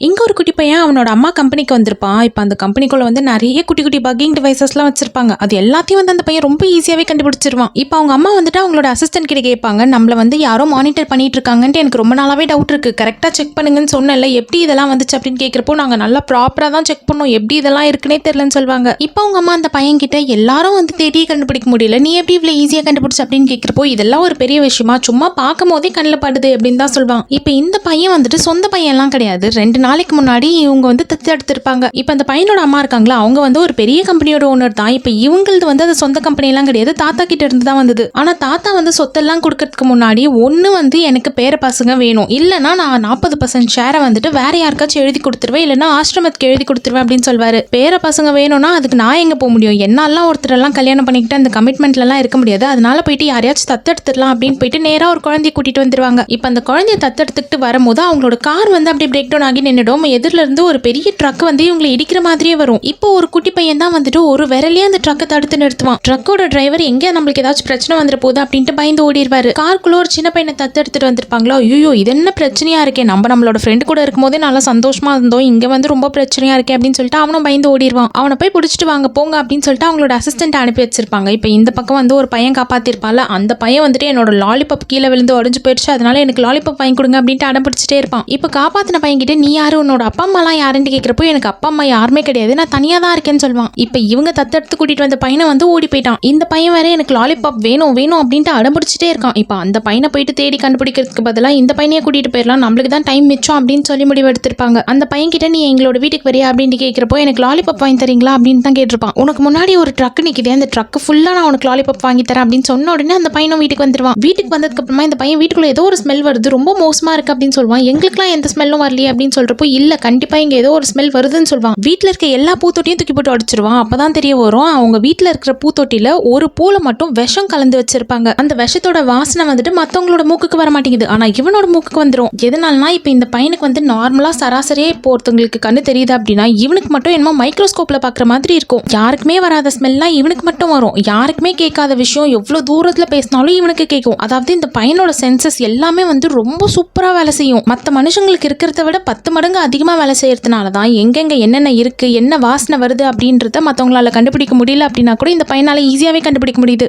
இங்க ஒரு குட்டி பையன் அவனோட அம்மா கம்பெனிக்கு வந்திருப்பான். இப்ப அந்த கம்பெனிக்குள்ள வந்து நெறைய குட்டி குட்டி பக்கிங் டிவைசஸ்லாம் வச்சிருப்பாங்க. அது எல்லாத்தையும் வந்து அந்த பையன் ரொம்ப ஈஸியாவே கண்டுபிடிச்சிருவான். இப்ப அவங்க அம்மா வந்துட்டு அவங்களோட அசிஸ்டன்ட் கிட்ட கேட்பாங்க, நம்மள வந்து யாரோ மானிட்டர் பண்ணிட்டு இருக்காங்கன்ட்டு எனக்கு ரொம்ப நாளாவே டவுட் இருக்கு. கரெக்டா செக் பண்ணுங்கன்னு சொன்னேன்ல, எப்படி இதெல்லாம் வந்துச்சு அப்படின்னு கேட்கிறப்போ நாங்க நல்லா ப்ராப்பரா தான் செக் பண்ணோம். எப்படி இதெல்லாம் இருக்குன்னே தெரியலன்னு சொல்லுவாங்க. இப்ப அவங்க அம்மா அந்த பையன் கிட்ட எல்லாரும் வந்து தேடி கண்டுபிடிக்க முடியல, நீ எப்படி இவ்வளவு ஈஸியா கண்டுபிடிச்ச அப்படின்னு கேட்கிறப்போ இதெல்லாம் ஒரு பெரிய விஷயமா, சும்மா பார்க்கும் போதே கண்ணில் படுது அப்படின்னு தான் சொல்லுவான். இப்ப இந்த பையன் வந்துட்டு சொந்த பையன் எல்லாம் கிடையாது. 2 நாளைக்கு முன்னாடி இவங்க வந்து தத்து எடுத்திருப்பாங்க. இப்ப அந்த பையனோட அம்மா இருக்காங்களா, அவங்க வந்து ஒரு பெரிய கம்பெனியோட ஓனர் தான். இப்ப இவங்களது வந்து அது சொந்த கம்பெனி எல்லாம் கிடையாது, தாத்தா கிட்ட இருந்து தான் வந்தது. ஆனா தாத்தா வந்து சொத்தெல்லாம் கொடுக்கறதுக்கு முன்னாடி ஒண்ணு வந்து எனக்கு பேர பசங்க வேணும், இல்லைன்னா நான் 40% ஷேரை வந்துட்டு வேற யாருக்காச்சும் எழுதி கொடுத்துருவேன், இல்லைன்னா ஆசிரமத்துக்கு எழுதி கொடுத்துருவேன் அப்படின்னு சொல்வாரு. பேர பசங்க வேணும்னா அதுக்கு நான் எங்க போக முடியும், என்னாலாம் ஒருத்தர் எல்லாம் கல்யாணம் பண்ணிக்கிட்டு அந்த கமிட்மெண்ட்ல எல்லாம் இருக்க முடியாது. அதனால போயிட்டு யாரையாச்சும் தத்தெடுத்துடலாம் அப்படின்னு போயிட்டு நேரா ஒரு குழந்தைய கூட்டிட்டு வந்துருவாங்க. இப்ப அந்த குழந்தைய தத்தெடுத்துக்கிட்டு வரும்போது அவங்களோட கார் வந்து அப்படியே பிரேக் டவுன் ஆகி நின்னுடும். எதிரில இருந்து ஒரு பெரிய ட்ரக் வந்து இவங்களை இடிக்கிற மாதிரியே வரும். இப்போ ஒரு குட்டி பையன் தான் வந்துட்டு ஒரு விரலையே அந்த ட்ரக்கை தடுத்து நிறுத்துவான். ட்ரக்கோட டிரைவர் எங்க நம்மளுக்கு ஏதாச்சும் பிரச்சனை வந்துட போகுது அப்படின்ட்டு பயந்து ஓடிடுவாரு. காருக்குள்ள ஒரு சின்ன பையனை தத்தெடுத்துட்டு வந்திருப்பாங்களோ, ஐயோ இது என்ன பிரச்சனையா இருக்கே, நம்மளோட ஃப்ரெண்டு கூட இருக்கும்போதே நல்லா சந்தோஷமா இருந்தோம், இங்க வந்து ரொம்ப பிரச்சனையா இருக்கே அப்படின்னு சொல்லிட்டு அவனும் பயந்து ஓடிடுவான். அவனை போய் பிடிச்சிட்டு வாங்க போங்க அப்படின்னு சொல்லிட்டு அவங்களோட அசிஸ்டன்ட் அனுப்பி வச்சிருப்பாங்க. இப்போ இந்த பக்கம் வந்து ஒரு பையன் காப்பாத்திருப்பான்ல, அந்த பையன் வந்துட்டு என்னோட லாலிபாப் கீழே விழுந்து உடஞ்சு போயிடுச்சு, அதனால எனக்கு லாலிபாப் வாங்கி கொடுங்க அப்படின்ட்டு அடம் பிடிச்சிட்டே இருப்பான். இப்போ காப்பாத்தின பையன் கிட்ட நீ யாரு, உன்னோட அப்பா அம்மாலாம் யாருன்னு கேட்கிறப்போ எனக்கு அப்பா அம்மா யாருமே கிடையாது, நான் தனியா தான் இருக்கேன்னு சொல்லுவான். இப்போ இவங்க தத்தெடுத்து கூட்டிட்டு வந்த பையனை வந்து ஓடி போயிட்டான். இந்த பையன் வேற எனக்கு லாலிபாப் வேணும் வேணும் அப்படின்ட்டு அடம்பிடிச்சிட்டே இருக்கான். இப்போ அந்த பையனை போயிட்டு தேடி கண்டுபிடிக்கிறதுக்கு பதிலாக இந்த பையனையே கூட்டிட்டு போயிடலாம், நம்மளுக்கு தான் டைம் மிச்சம் அப்படின்னு சொல்லி முடிவு எடுத்திருப்பாங்க. அந்த பையன் கிட்ட நீ எங்களோட வீட்டுக்கு வரியா அப்படின்னு கேட்கிறப்போ எனக்கு லாலிபாப் வாங்கி தரீங்களா அப்படின்னு தான் கேட்டிருப்பான். உனக்கு முன்னாடி ஒரு ட்ரக் நிக்குது, அந்த ட்ரக் ஃபுல்லா நான் உனக்கு லாலிபாப் வாங்கி தரேன் அப்படின்னு சொன்ன உடனே அந்த பையனும் வீட்டுக்கு வந்துருவான். வீட்டுக்கு வந்ததுக்கு அப்புறமா இந்த பையன் வீட்டுக்குள்ள ஏதோ ஒரு ஸ்மெல் வருது, ரொம்ப மோசமா இருக்கு அப்படின்னு சொல்லுவான். எங்களுக்குலாம் எந்த ஸ்மெல்லும் வரலையே அப்படின்னு சொல்றப்போ இல்ல கண்டிப்பா இங்க ஏதோ ஒரு ஸ்மெல் வருதுன்னு சொல்லுவான். வீட்டுல இருக்க எல்லா பூத்தொட்டியும் தூக்கி போட்டு உடைச்சிருவான். அப்பதான் தெரிய வரும் அவங்க வீட்டுல இருக்கிற பூத்தொட்டில ஒரு பூல மட்டும் விஷம் கலந்து வச்சிருப்பாங்க. அந்த விஷத்தோட வாசனை வந்துட்டு மத்தவங்களோட மூக்குக்கு வர மாட்டேங்குது, ஆனா இவனோட மூக்குக்கு வந்துடும். எதனாலனா இப்ப இந்த பையனுக்கு வந்து நார்மலா சராசரியே போறவங்களுக்கு கண்ணு தெரியுது அப்படின்னா இவனுக்கு மட்டும் என்னமோ மைக்ரோஸ்கோப்ல பாக்குற மாதிரி இருக்கும். யாருக்குமே வராத ஸ்மெல்லாம் இவனுக்கு மட்டும் வரும். யாருக்குமே கேட்காத விஷயம் எவ்வளவு தூரத்துல பேசினாலும் இவனுக்கு கேட்கும். அதாவது இந்த பையனோட சென்சஸ் எல்லாமே வந்து ரொம்ப சூப்பரா வேலை செய்யும். மற்ற மனுஷங்களுக்கு இருக்கிறத விட 10 மடங்கு அதிகமா வேலை செய்யறதுனாலதான் எங்கெங்க என்னென்ன இருக்கு, என்ன வாசனை வருது அப்படின்றத மற்றவங்களால கண்டுபிடிக்க முடியல அப்படின்னா கூட இந்த பையனால ஈஸியாவே கண்டுபிடிக்க முடியுது.